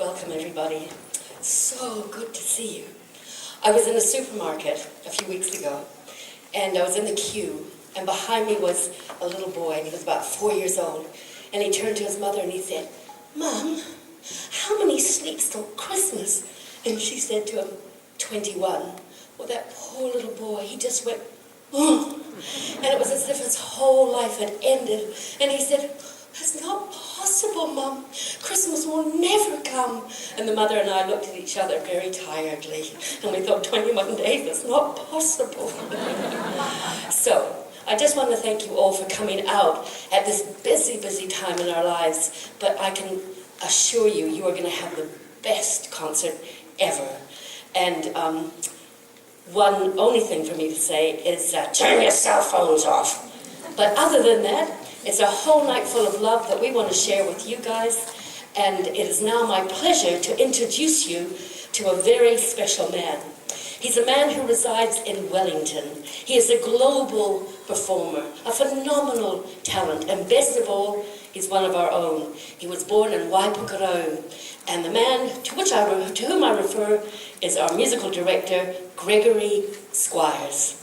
welcome everybody. So good to see you. I was in a supermarket a few weeks ago, and I was in the queue, and behind me was a little boy, and he was about 4 years old, and he turned to his mother and he said, "Mom, how many sleeps till Christmas?" And she said to him, 21. Well, that poor little boy, he just went, "Ugh." And it was as if his whole life had ended, and he said, "That's not possible, Mum. Christmas will never come." And the mother and I looked at each other very tiredly, and we thought, 21 days, that's not possible. So, I just want to thank you all for coming out at this busy, busy time in our lives, but I can assure you, you are going to have the best concert ever. And one only thing for me to say is turn your cell phones off. But other than that, it's a whole night full of love that we want to share with you guys, and it is now my pleasure to introduce you to a very special man. He's a man who resides in Wellington. He is a global performer, a phenomenal talent, and best of all, he's one of our own. He was born in Waipukurau, and the man to whom I refer is our musical director, Gregory Squires.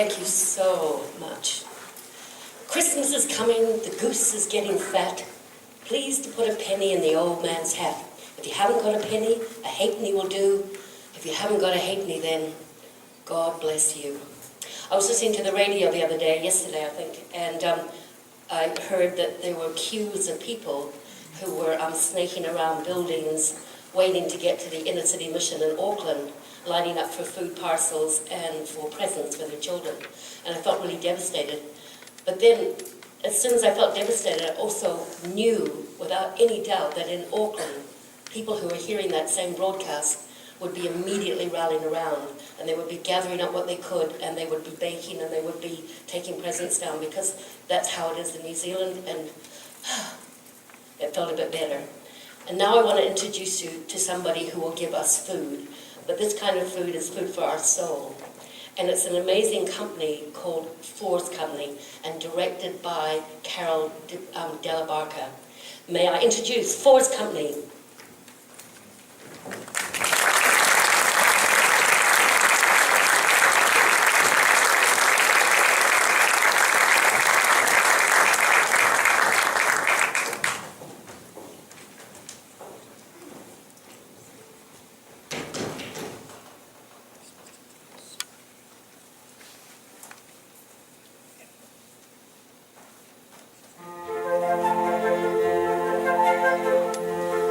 Thank you so much. Christmas is coming, the goose is getting fat. Please to put a penny in the old man's hat. If you haven't got a penny, a halfpenny will do. If you haven't got a halfpenny, then God bless you. I was listening to the radio the other day, yesterday I think, and I heard that there were queues of people who were snaking around buildings, waiting to get to the inner city mission in Auckland, lining up for food parcels and for presents for their children. And I felt really devastated. But then, as soon as I felt devastated, I also knew, without any doubt, that in Auckland, people who were hearing that same broadcast would be immediately rallying around, and they would be gathering up what they could, and they would be baking, and they would be taking presents down, because that's how it is in New Zealand, and it felt a bit better. And now I want to introduce you to somebody who will give us food, but this kind of food is food for our soul. And it's an amazing company called Fours Company, and directed by Carol Della Barca. May I introduce Fours Company.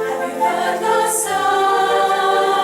Have you heard the sound?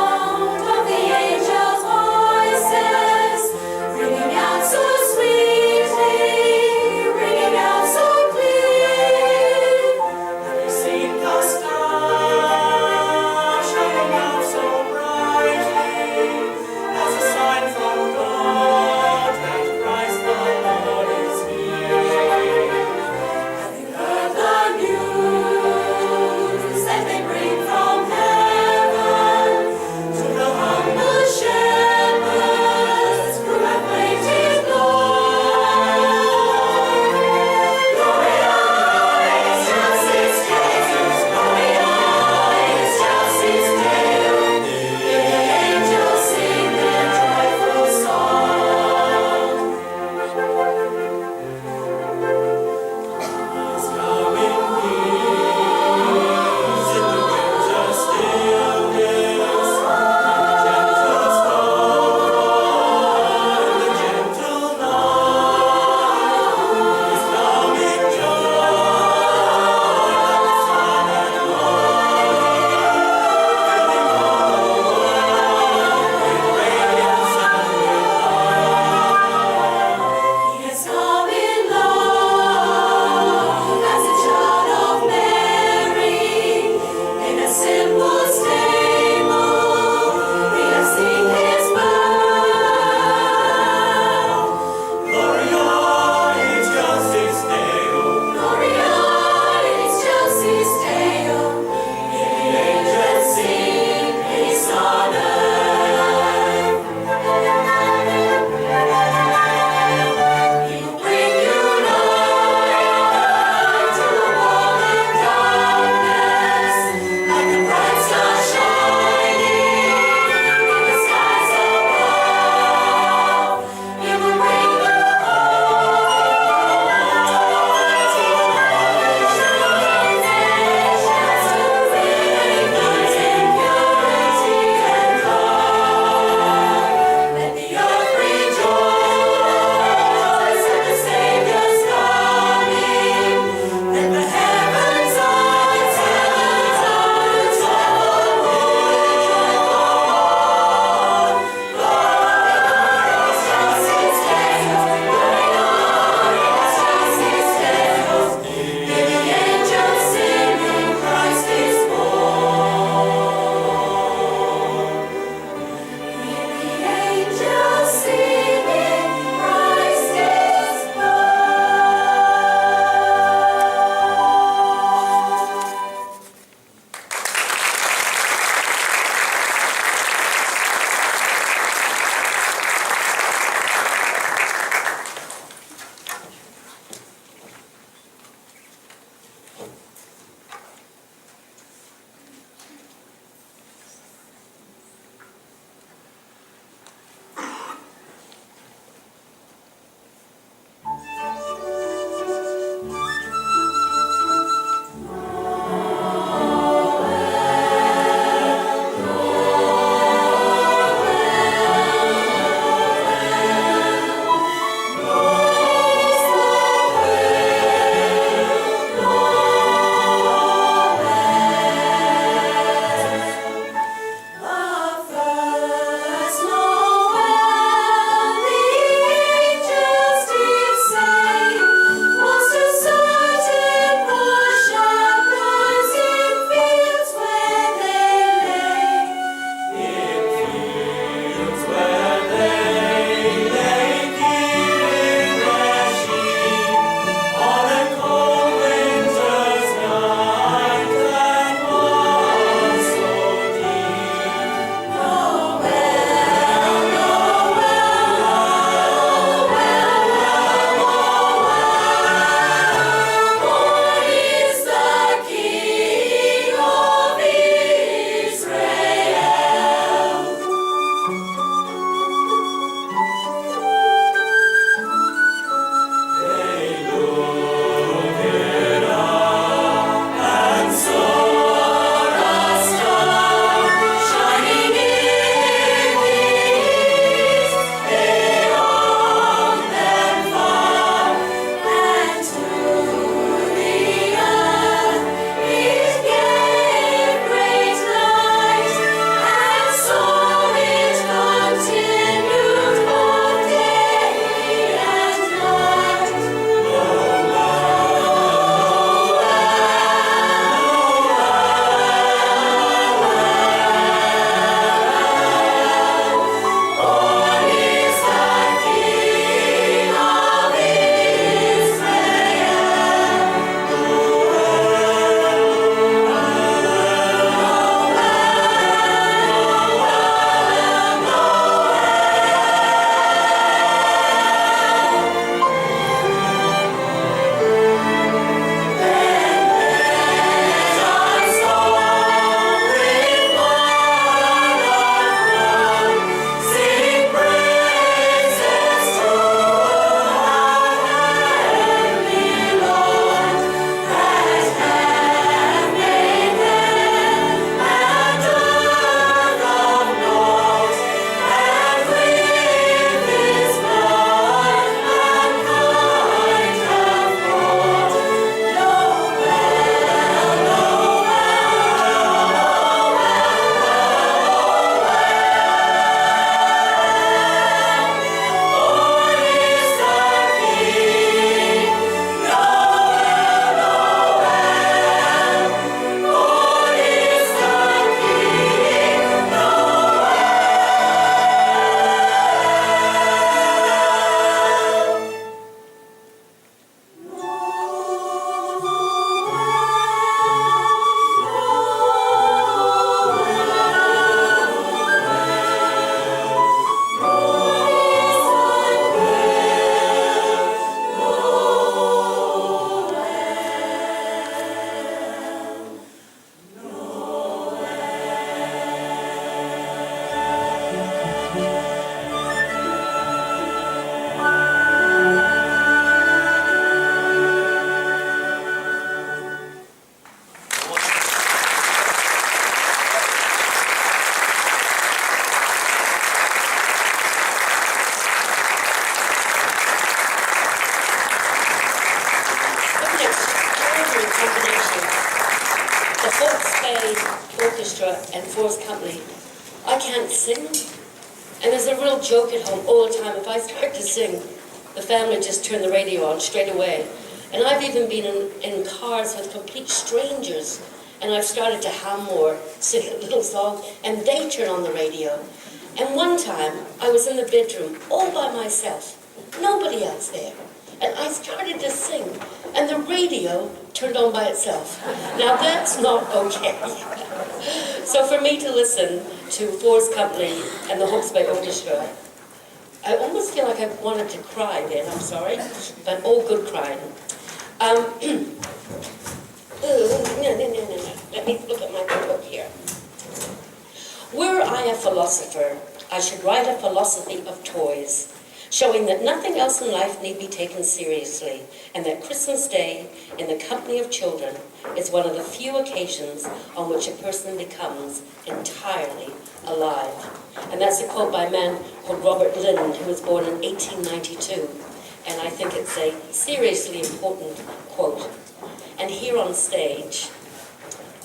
combination. The Hawke's Bay Orchestra and Forest Company. I can't sing. And there's a real joke at home all the time. If I start to sing, the family just turn the radio on straight away. And I've even been in cars with complete strangers, and I've started to hum or sing a little song, and they turn on the radio. And one time, I was in the bedroom all by myself, nobody else there. And I started to sing, and the radio turned on by itself. Now that's not okay. So for me to listen to Forest Company and the Hawke's Bay Orchestra, I almost feel like I wanted to cry then, I'm sorry, but all good crying. No. Let me look at my book here. Were I a philosopher, I should write a philosophy of toys, showing that nothing else in life need be taken seriously, and that Christmas Day, in the company of children, is one of the few occasions on which a person becomes entirely alive. And that's a quote by a man called Robert Lind, who was born in 1892. And I think it's a seriously important quote. And here on stage,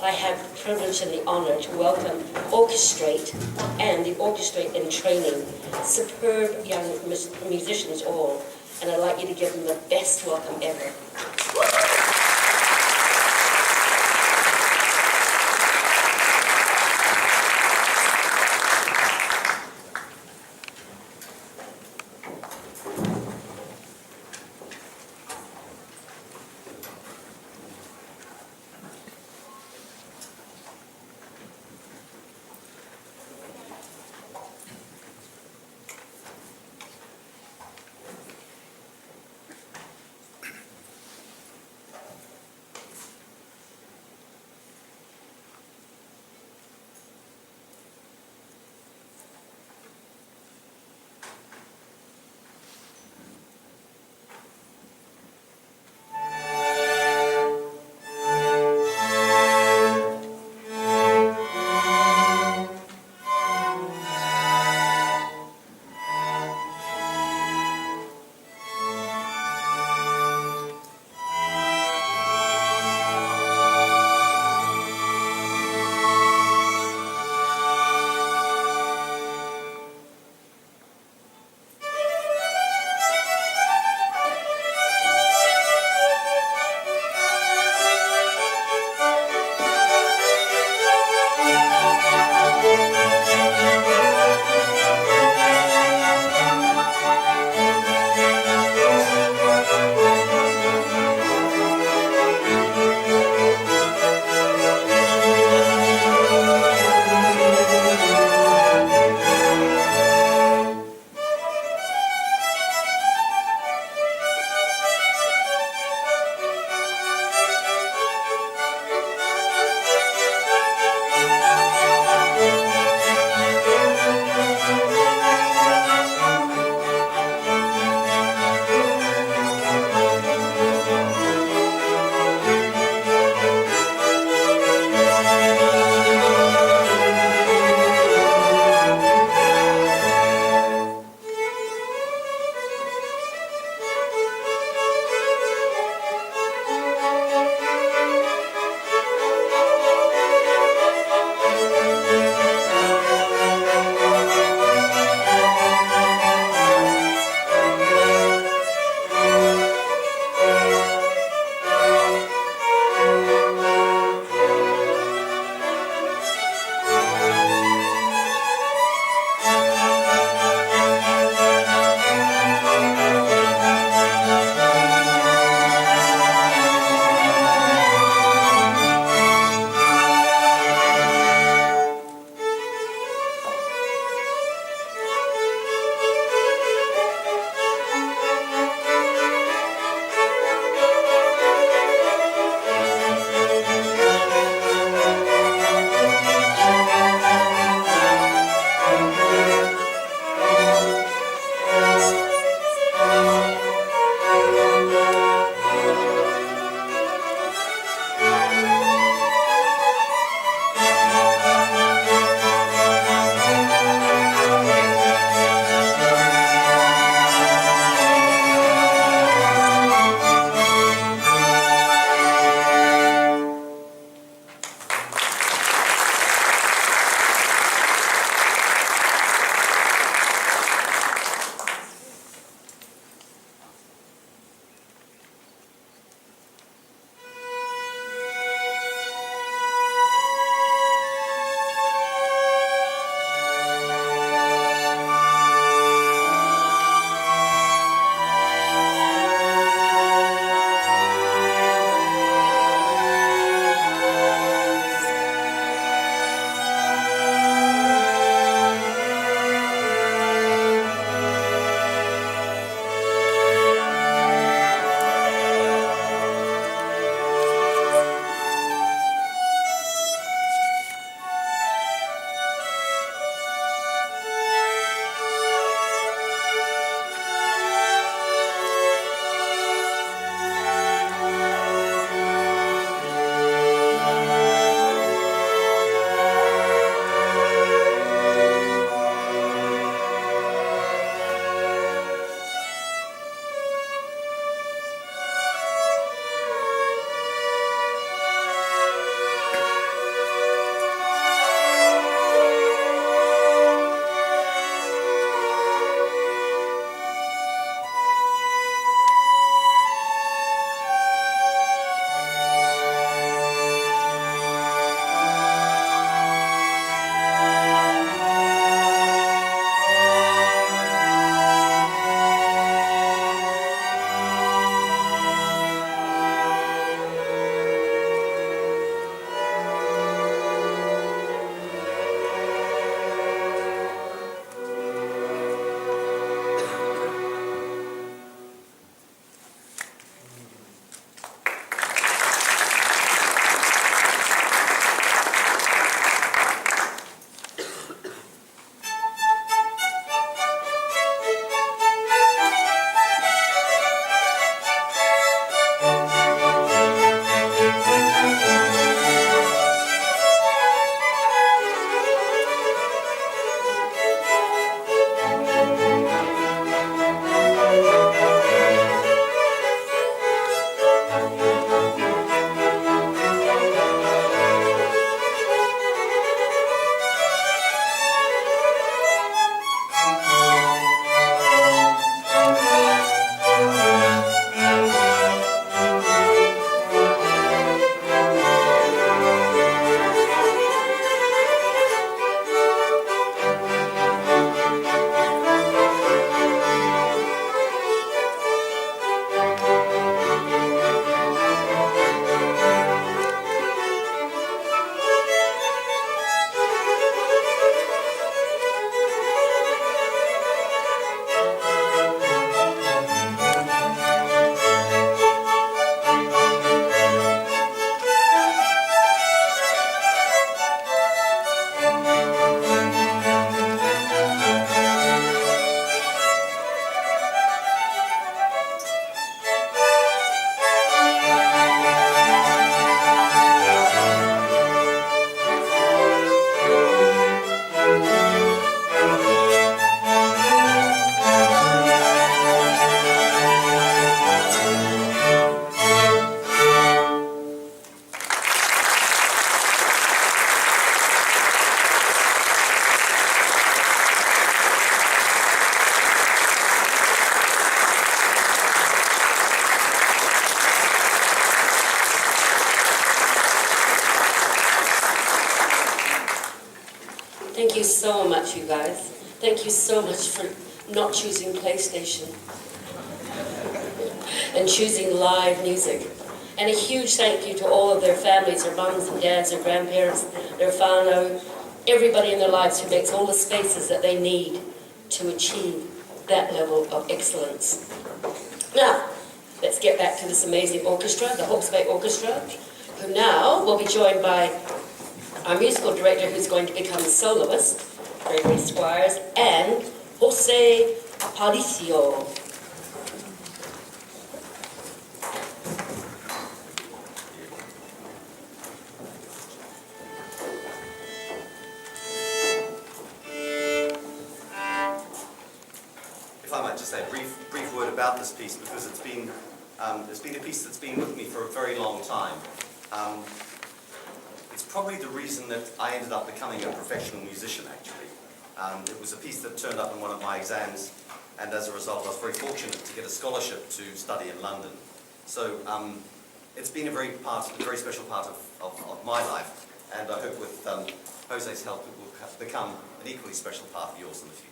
I have the privilege and the honor to welcome Orchestrate and the Orchestrate in Training, superb young musicians all, and I'd like you to give them the best welcome ever. you so much, you guys. Thank you so much for not choosing PlayStation and choosing live music. And a huge thank you to all of their families, their mums and dads, their grandparents, their whānau, everybody in their lives who makes all the spaces that they need to achieve that level of excellence. Now, let's get back to this amazing orchestra, the Hawke's Bay Orchestra, who now will be joined by our musical director, who's going to become a soloist, Gregory Squires, and Jose Aparicio. If I might just say a brief word about this piece, because it's been a piece that's been with me for a very long time. It's probably the reason that I ended up becoming a professional musician, actually. It was a piece that turned up in one of my exams, and as a result I was very fortunate to get a scholarship to study in London. So it's been a very special part of my life, and I hope with Jose's help it will become an equally special part of yours in the future.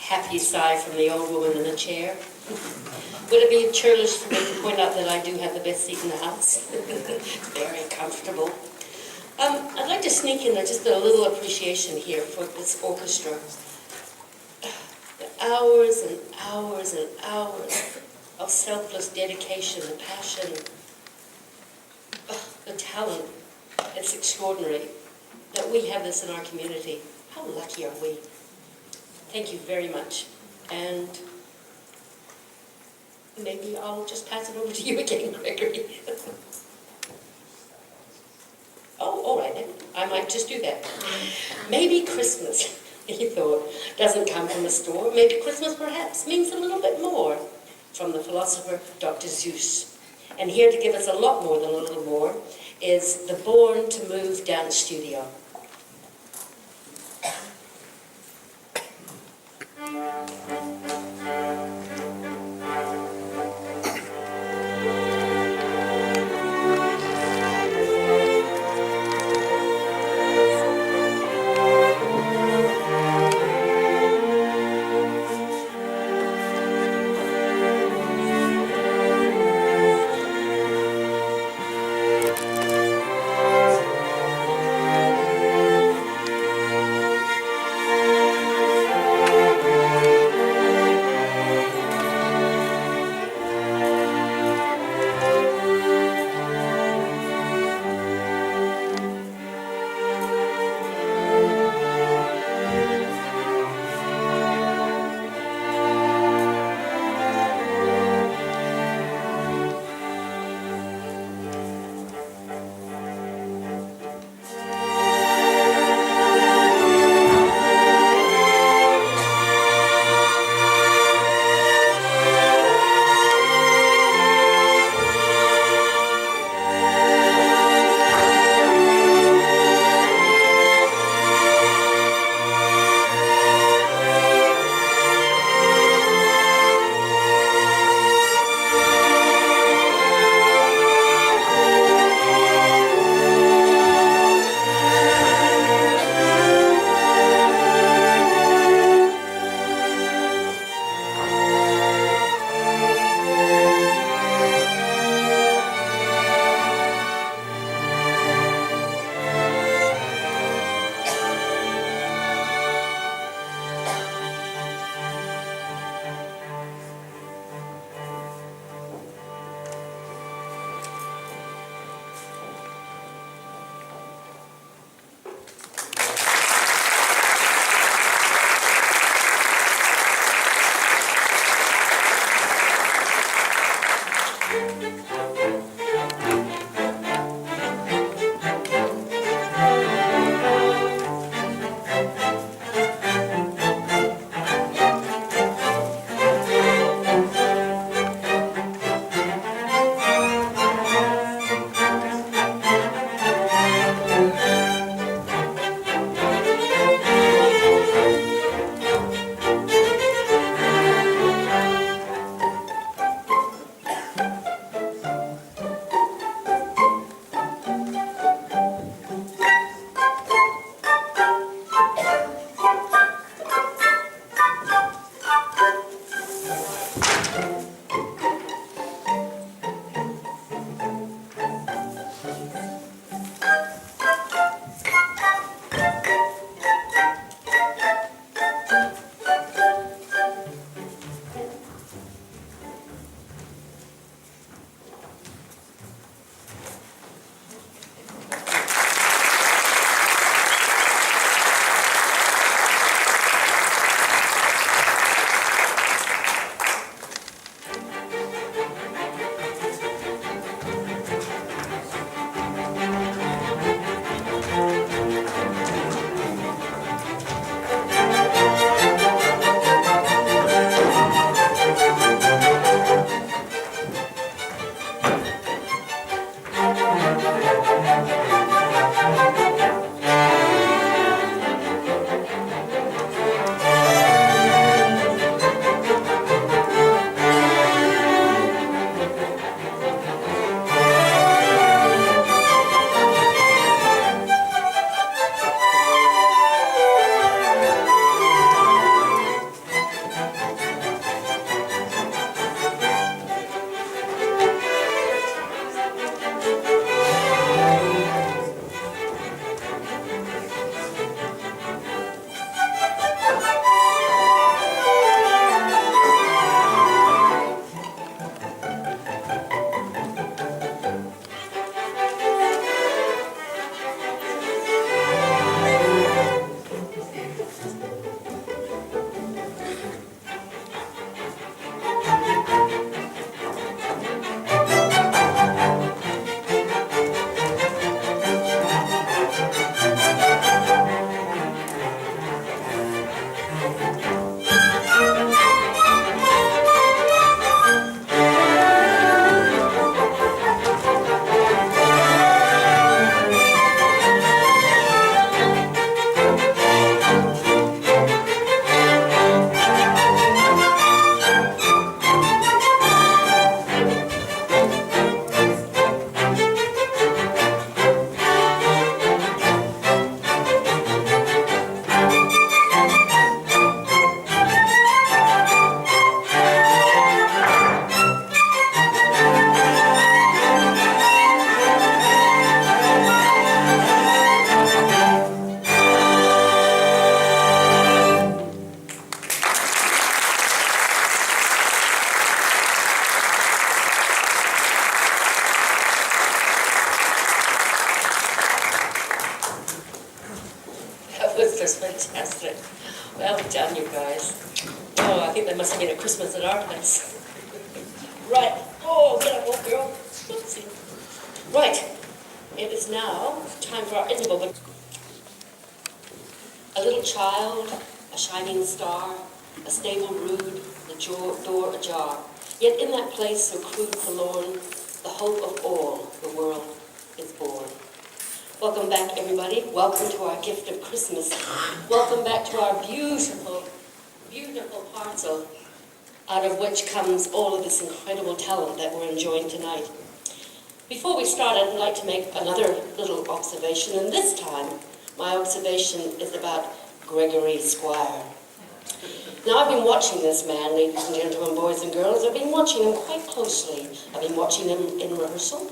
happy sigh from the old woman in the chair. Would it be churlish for me to point out that I do have the best seat in the house? Very comfortable. I'd like to sneak in just a little appreciation here for this orchestra. The hours and hours and hours of selfless dedication, the passion, the talent. It's extraordinary that we have this in our community. How lucky are we? Thank you very much. And maybe I'll just pass it over to you again, Gregory. Oh, all right then. I might just do that. Maybe Christmas, he thought, doesn't come from a store. Maybe Christmas perhaps means a little bit more. From the philosopher Dr. Seuss. And here to give us a lot more than a little more is the Born to Move Dance Studio. It must have been at Christmas at our place. Right. Oh, get up, old girl. Oopsie. Right. It is now time for our interval. But a little child, a shining star, a stable rude, the door ajar. Yet in that place so crude forlorn, the hope of all the world is born. Welcome back, everybody. Welcome to our gift of Christmas. Welcome back to our beautiful, beautiful parcel, out of which comes all of this incredible talent that we're enjoying tonight. Before we start, I'd like to make another little observation, and this time, my observation is about Gregory Squire. Now, I've been watching this man, ladies and gentlemen, boys and girls. I've been watching him quite closely. I've been watching him in rehearsal.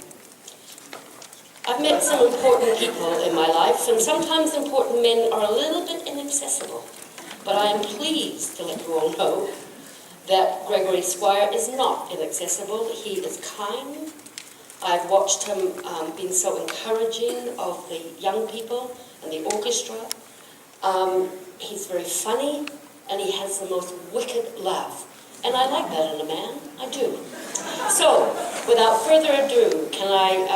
I've met some important people in my life, and sometimes important men are a little bit inaccessible. But I am pleased to let you all know that Gregory Squire is not inaccessible. He is kind. I've watched him being so encouraging of the young people and the orchestra. He's very funny, and he has the most wicked laugh. And I like that in a man, I do. So, without further ado, can I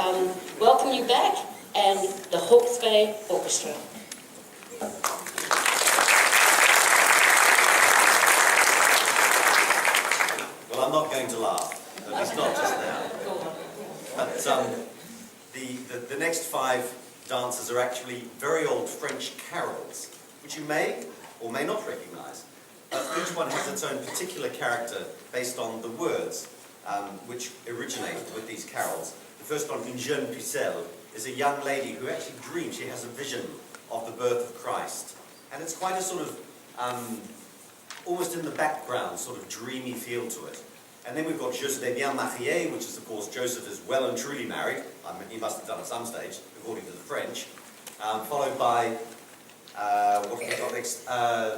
welcome you back, and the Hawke's Bay Orchestra. Well, I'm not going to laugh, at least not just now. But the next 5 dances are actually very old French carols, which you may or may not recognize. Each one has its own particular character based on the words which originate with these carols. The first one, Une jeune pucelle, is a young lady who actually dreams, she has a vision of the birth of Christ. And it's quite a sort of, almost in the background, sort of dreamy feel to it. And then we've got Je suis bien marié, which is, of course, Joseph is well and truly married. I mean, he must have done at some stage, according to the French. Followed by, what have we got next? Where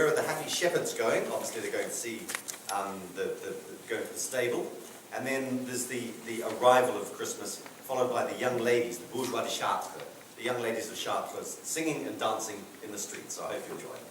are the happy shepherds going? Obviously, they're going to see, going to the stable. And then there's the arrival of Christmas, followed by the young ladies, the bourgeois de Chartres, the young ladies of Chartres, singing and dancing in the streets. So I hope you enjoy it.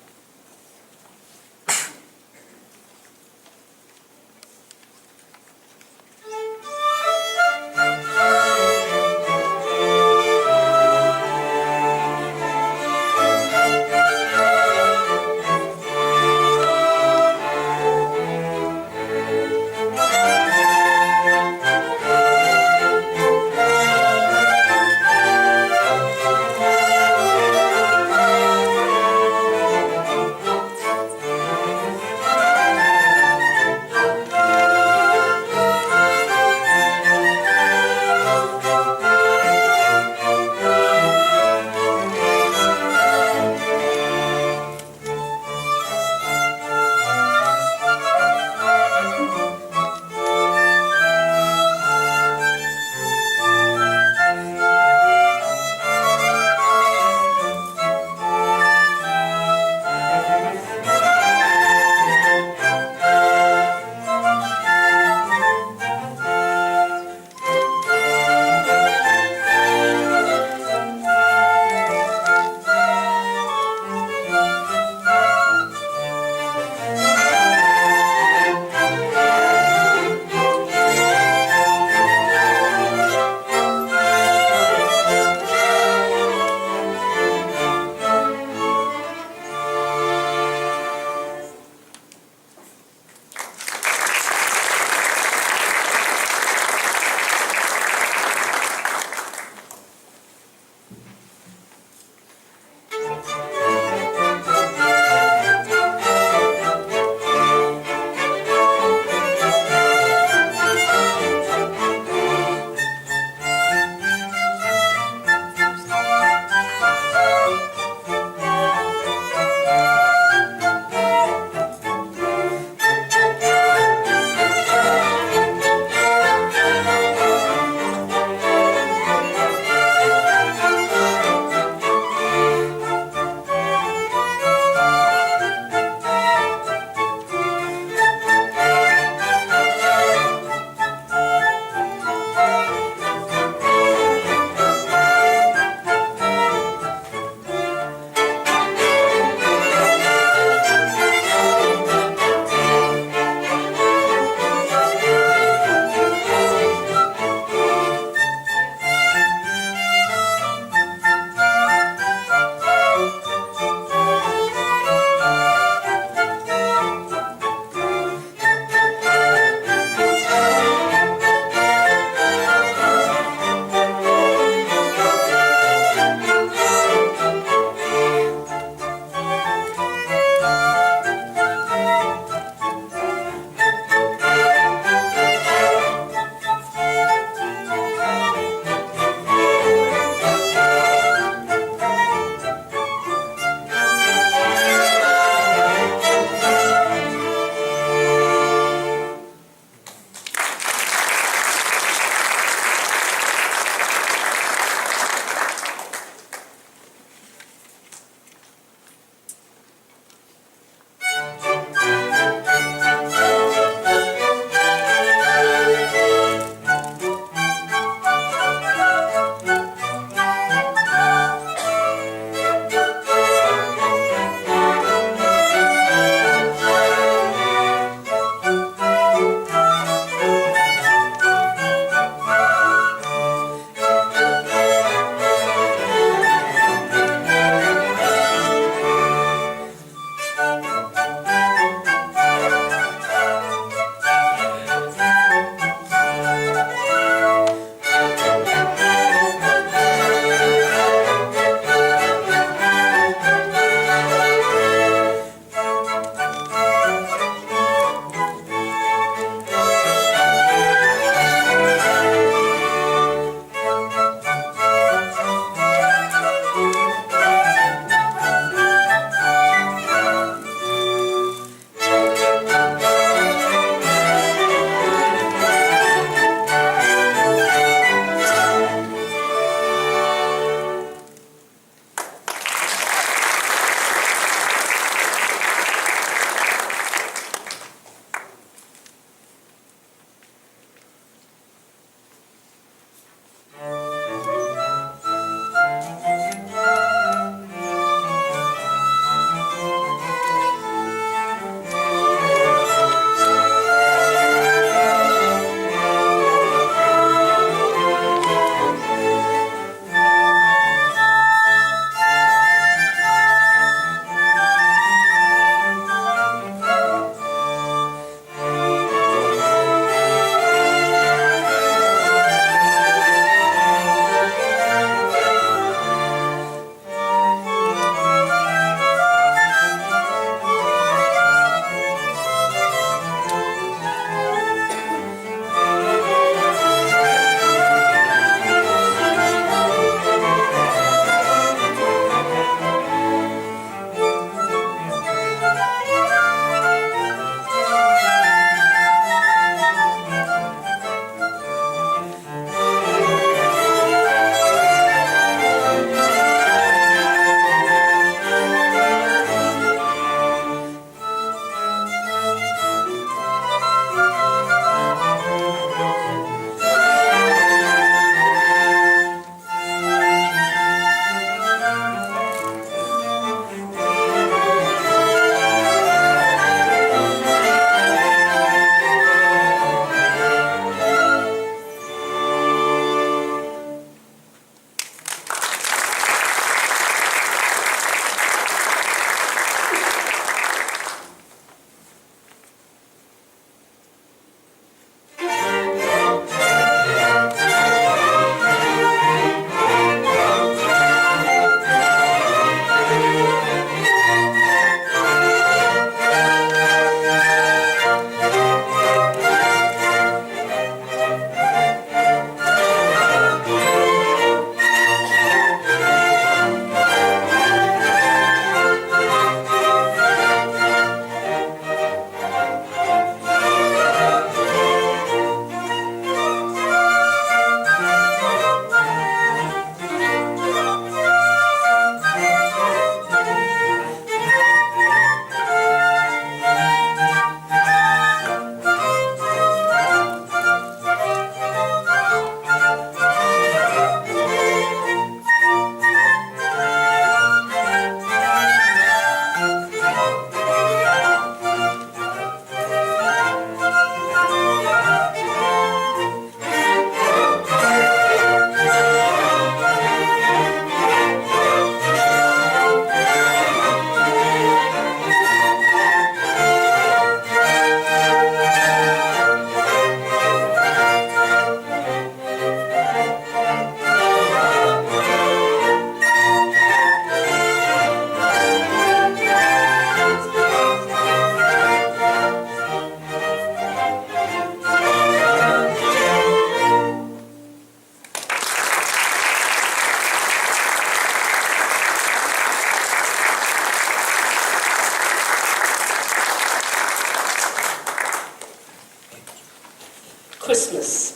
Christmas.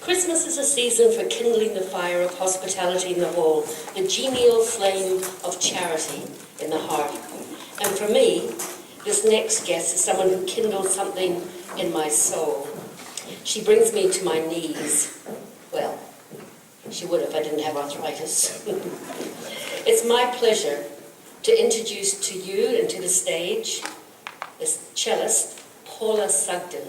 Christmas is a season for kindling the fire of hospitality in the hall, the genial flame of charity in the heart. And for me, this next guest is someone who kindles something in my soul. She brings me to my knees. Well, she would if I didn't have arthritis. It's my pleasure to introduce to you and to the stage this cellist, Paula Sugden.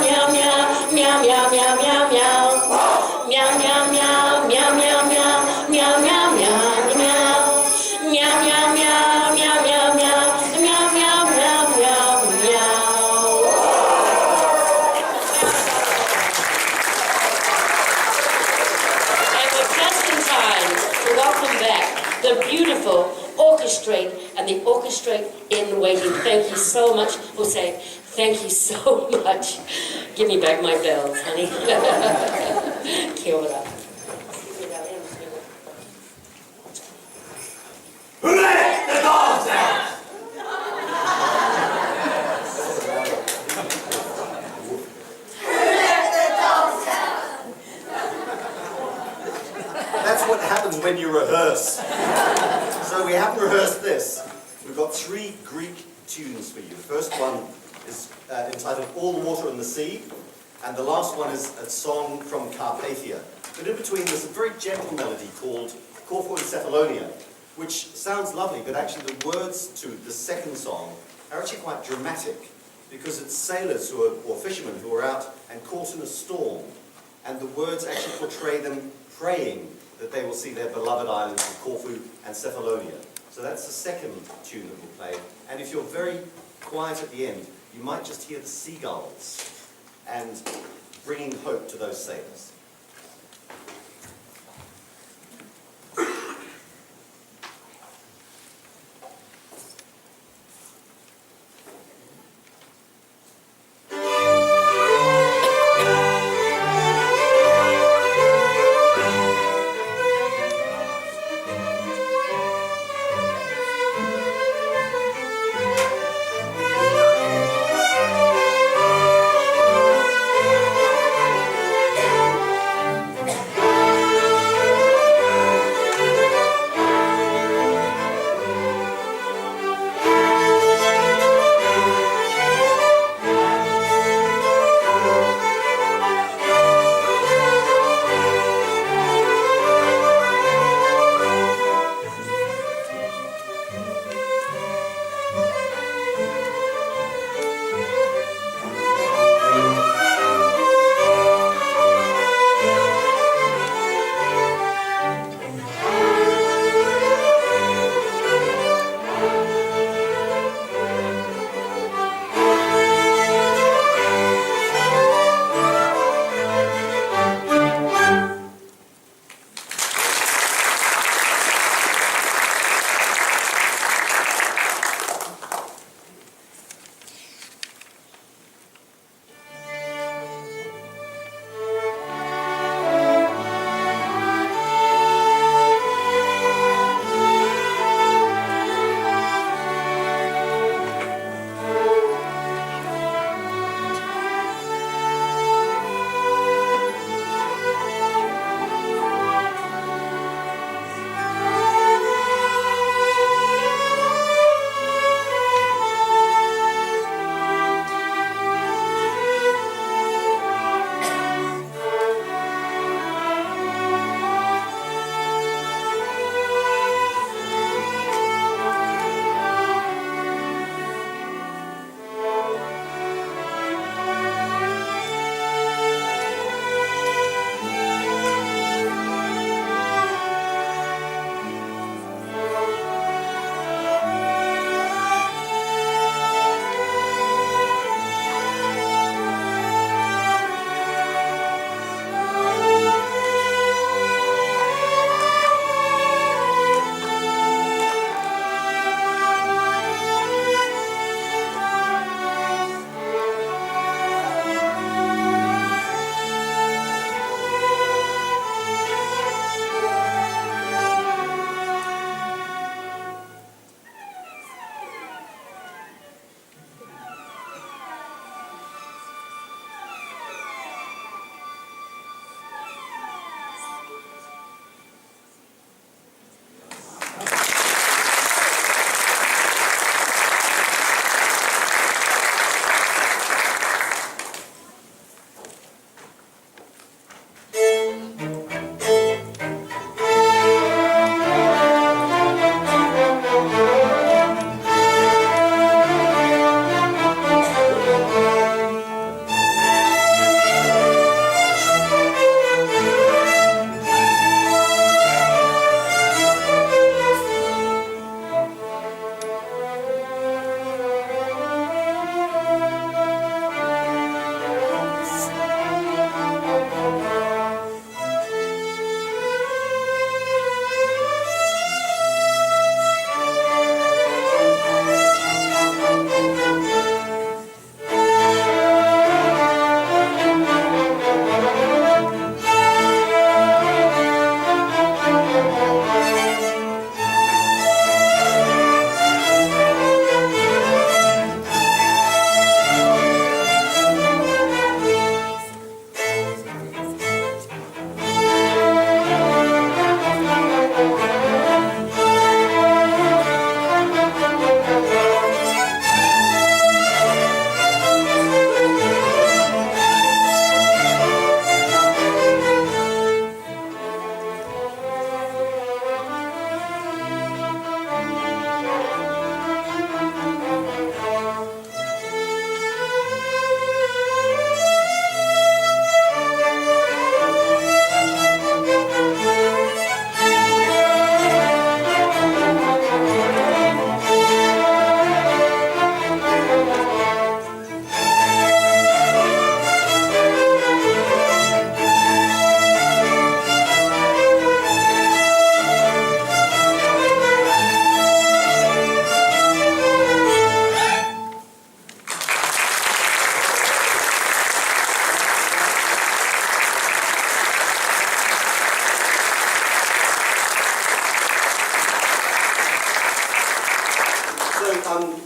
meow, meow, meow, meow, meow, meow. Meow, meow, meow, meow, meow, meow, meow, meow, meow, meow. Meow, meow, meow, meow, meow, meow, meow, meow, meow, meow, meow. And we're just in time to welcome back the beautiful orchestrate and the orchestrate in waiting. Thank you so much, Jose. Thank you so much. Give me back my bells, honey. Kia ora. Who let the dogs out? That's what happens when you rehearse. So we haven't rehearsed this. We've got 3 Greek tunes for you. The first one is entitled All the Water in the Sea, and the last one is a song from Carpathia. But in between there's a very gentle melody called Corfu and Cephalonia, which sounds lovely, but actually the words to the second song are actually quite dramatic, because it's sailors or fishermen who are out and caught in a storm, and the words actually portray them praying that they will see their beloved islands of Corfu and Cephalonia. So that's the second tune that we'll play. And if you're very quiet at the end, you might just hear the seagulls and bringing hope to those sailors.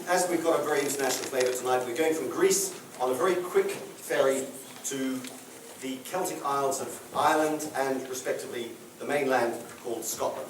as we've got a very international flavour tonight, we're going from Greece on a very quick ferry to the Celtic Isles of Ireland and, respectively, the mainland called Scotland.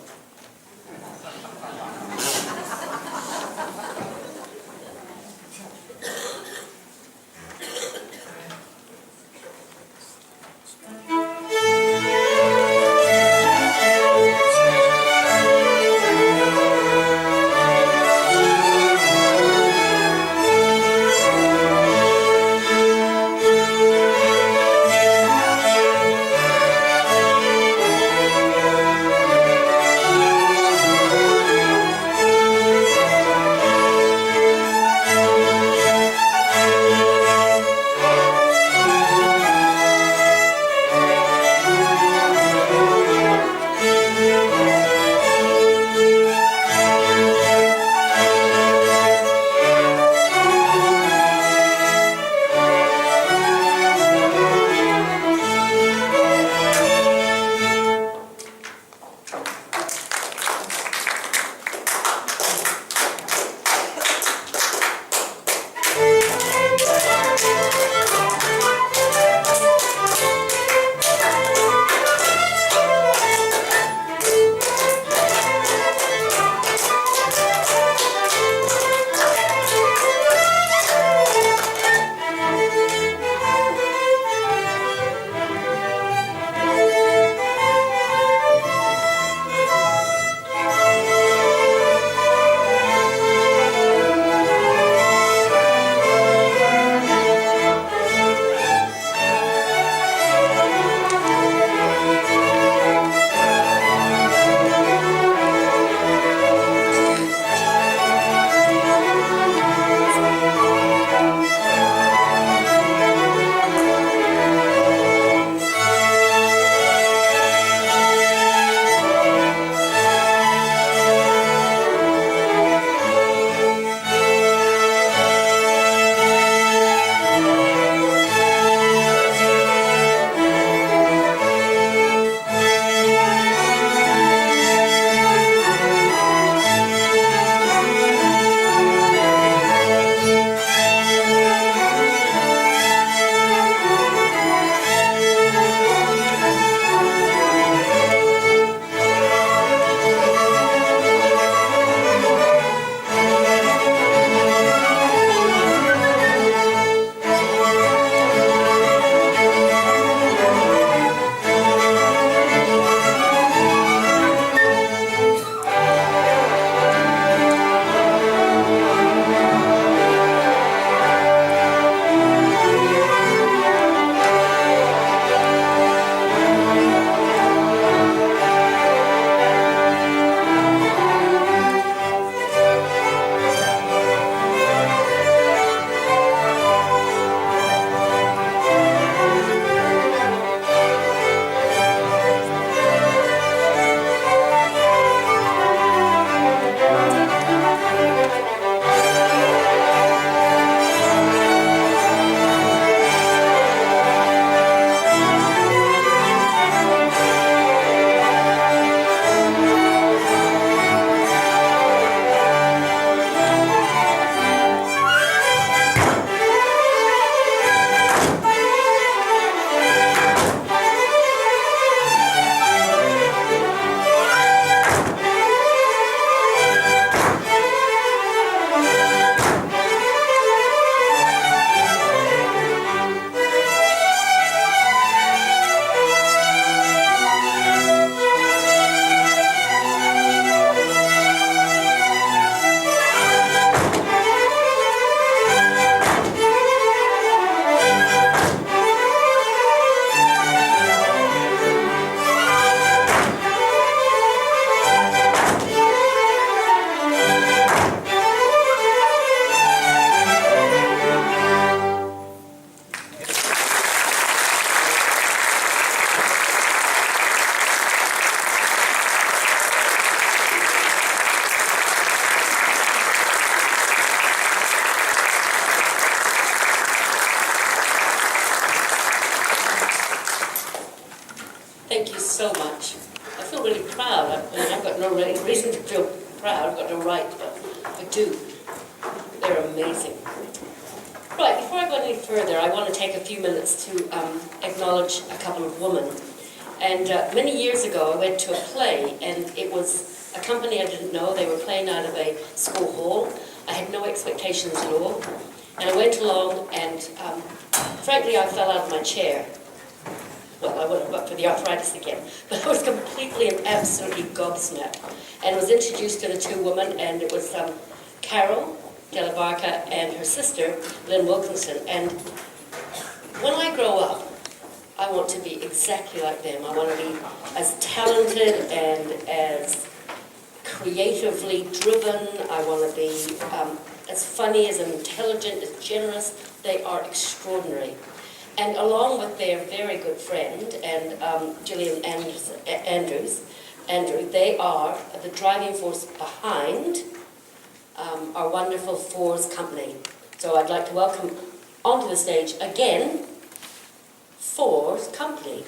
Thank you so much. I feel really proud. I've got no real reason to feel proud. I've got no right, but I do. They're amazing. Right, before I go any further, I want to take a few minutes to acknowledge a couple of women. And many years ago, I went to a play, and it was a company I didn't know. They were playing out of a school hall. I had no expectations at all. And I went along, and frankly, I fell out of my chair. Well, I would have got for the arthritis again. But I was completely and absolutely gobsmacked. And was introduced to the two women, and it was Carol Della Barca and her sister, Lynn Wilkinson. And when I grow up, I want to be exactly like them. I want to be as talented and as creatively driven. I want to be as funny, as intelligent, as generous. They are extraordinary. And along with their very good friend, and Gillian Andrew, they are the driving force behind our wonderful Fours company. So I'd like to welcome onto the stage again, Fours company.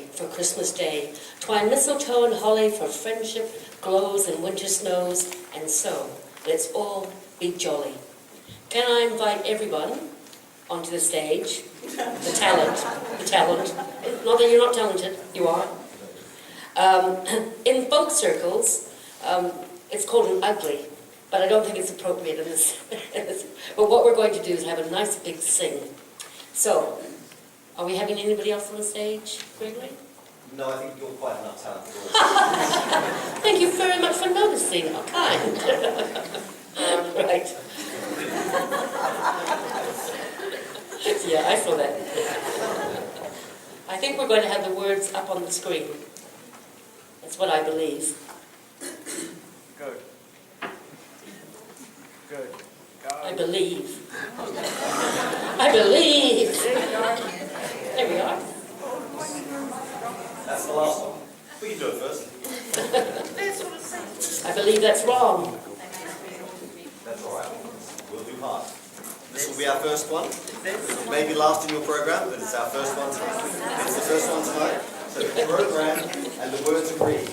Day for Christmas Day. Twine mistletoe and holly for friendship glows and winter snows, and so let's all be jolly. Can I invite everyone onto the stage? The talent. Not that you're not talented, you are. In folk circles, it's called an ugly, but I don't think it's appropriate in this. But what we're going to do is have a nice big sing. So, are we having anybody else on the stage, Gregory? No, I think you're quite enough talent for all. Thank you very much for noticing. How kind. Right. Yeah, I saw that. I think we're going to have the words up on the screen. That's what I believe. Good. I believe. I believe. There we are. That's the last one. We can do it first. I believe that's wrong. That's all right. We'll do hard. This will be our first one. It may be last in your program, but it's our first one tonight. It's the first one tonight. So the program and the words agree.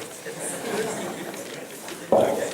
Okay.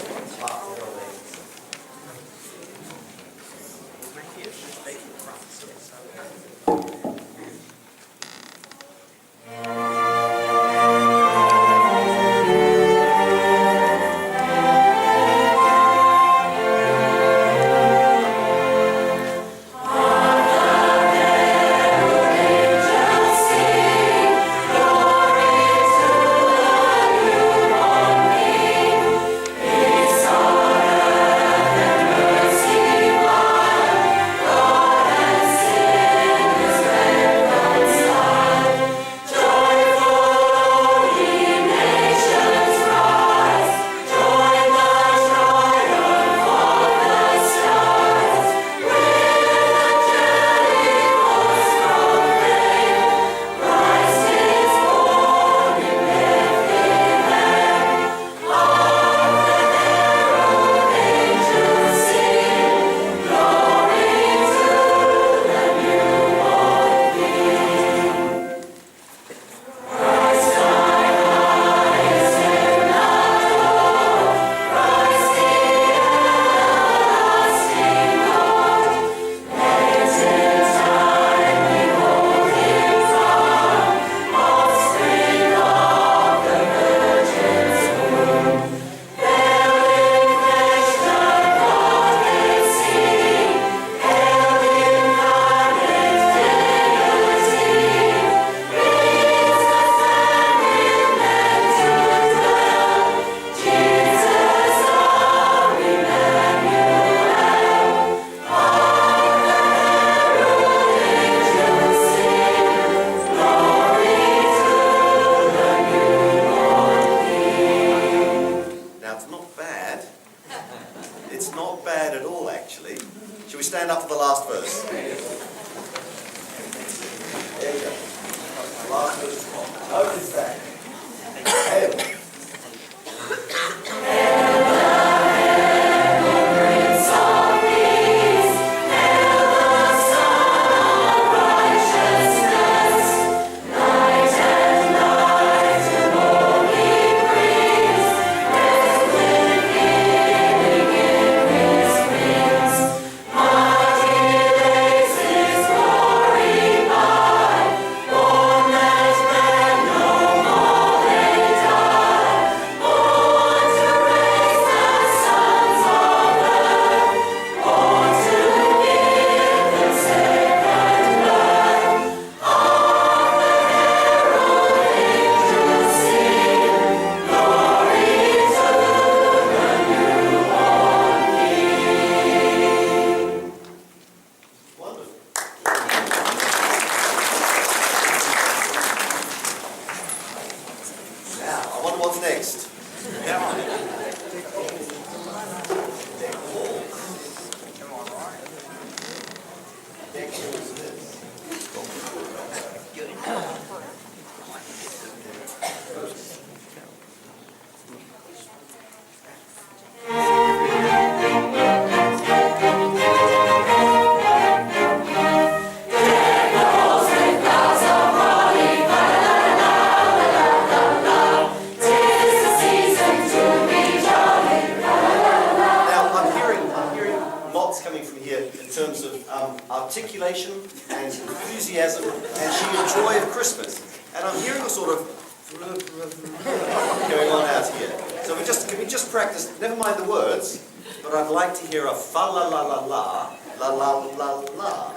going on out here. So can we just practice, never mind the words, but I'd like to hear a fa la la la la, la la la la.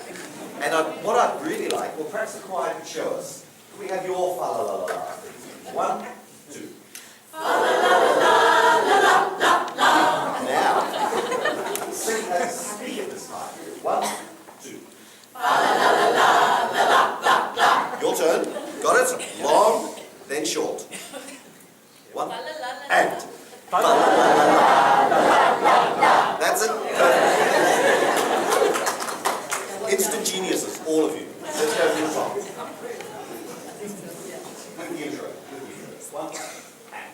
And what I'd really like, well perhaps the choir could show us. Can we have your fa la la la la? 1, 2. Now, speak it this time. 1, 2. Your turn. Got it? Long, then short. 1 and. That's it. Perfect. Instant geniuses, all of you. Let's go to the top. With the intro. 1 and.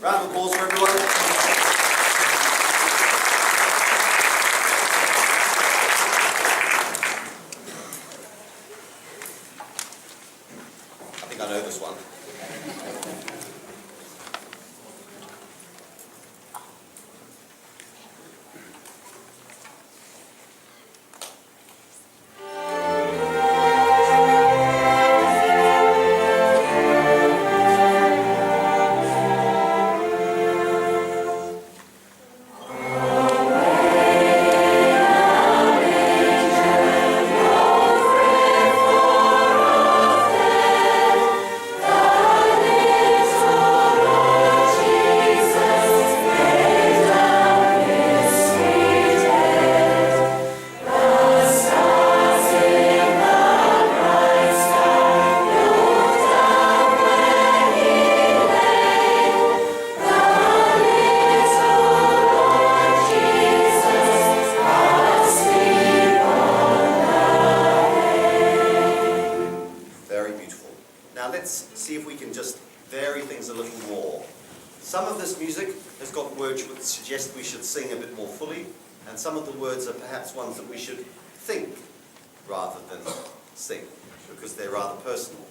Round of applause for everyone. I think I know this one. See if we can just vary things a little more. Some of this music has got words which suggest we should sing a bit more fully, and some of the words are perhaps ones that we should think rather than sing, because they're rather personal,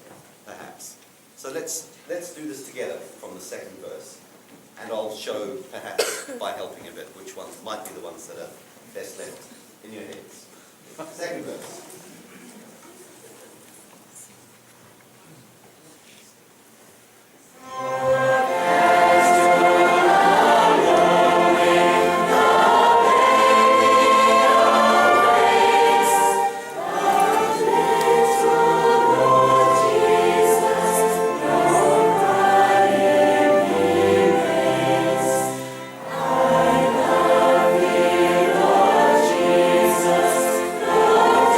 perhaps. So let's do this together from the second verse, and I'll show, perhaps by helping a bit, which ones might be the ones that are best left in your heads. Second verse. Jesus, Lord,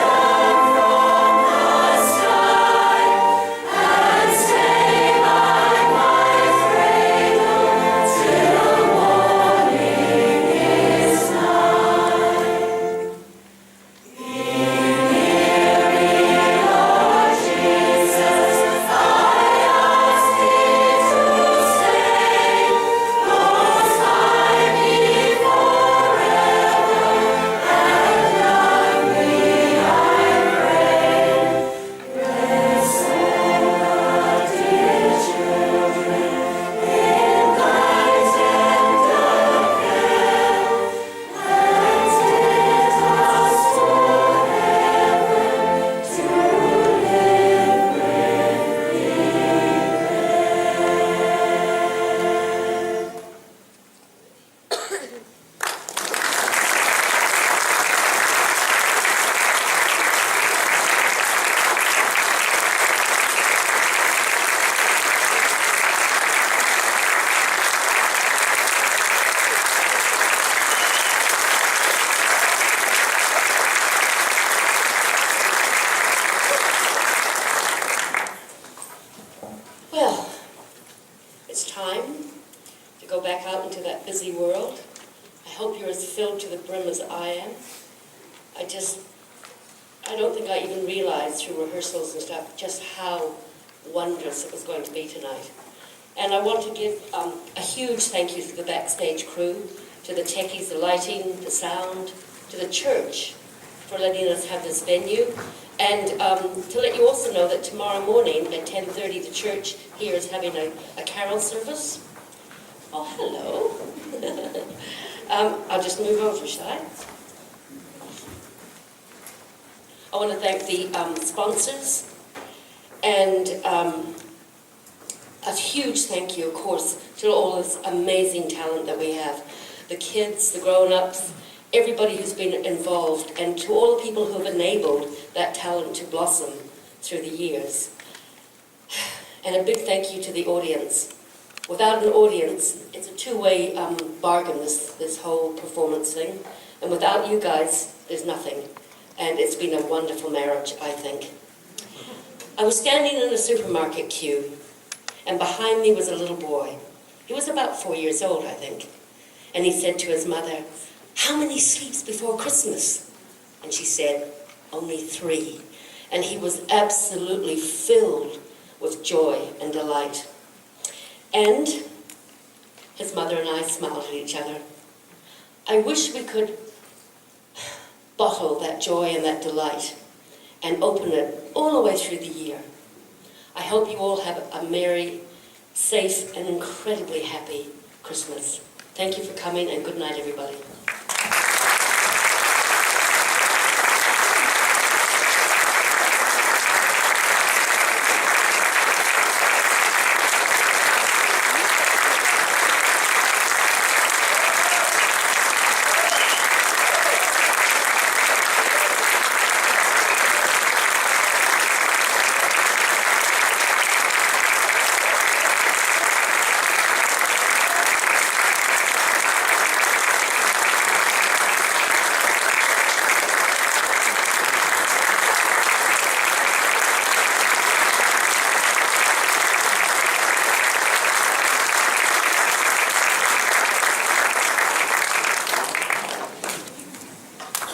as filled to the brim as I am. I don't think I even realized through rehearsals and stuff just how wondrous it was going to be tonight. And I want to give a huge thank you to the backstage crew, to the techies, the lighting, the sound, to the church for letting us have this venue. And to let you also know that tomorrow morning at 10:30, the church here is having a carol service. Oh, hello. I'll just move over, shall I? I want to thank the sponsors, and a huge thank you, of course, to all this amazing talent that we have. The kids, the grown-ups, everybody who's been involved, and to all the people who have enabled that talent to blossom through the years. And a big thank you to the audience. Without an audience, it's a two-way bargain, this whole performance thing. And without you guys, there's nothing. And it's been a wonderful marriage, I think. I was standing in a supermarket queue, and behind me was a little boy. He was about 4 years old, I think. And he said to his mother, "How many sleeps before Christmas?" And she said, "Only 3." And he was absolutely filled with joy and delight. And his mother and I smiled at each other. I wish we could bottle that joy and that delight and open it all the way through the year. I hope you all have a merry, safe, and incredibly happy Christmas. Thank you for coming, and good night, everybody.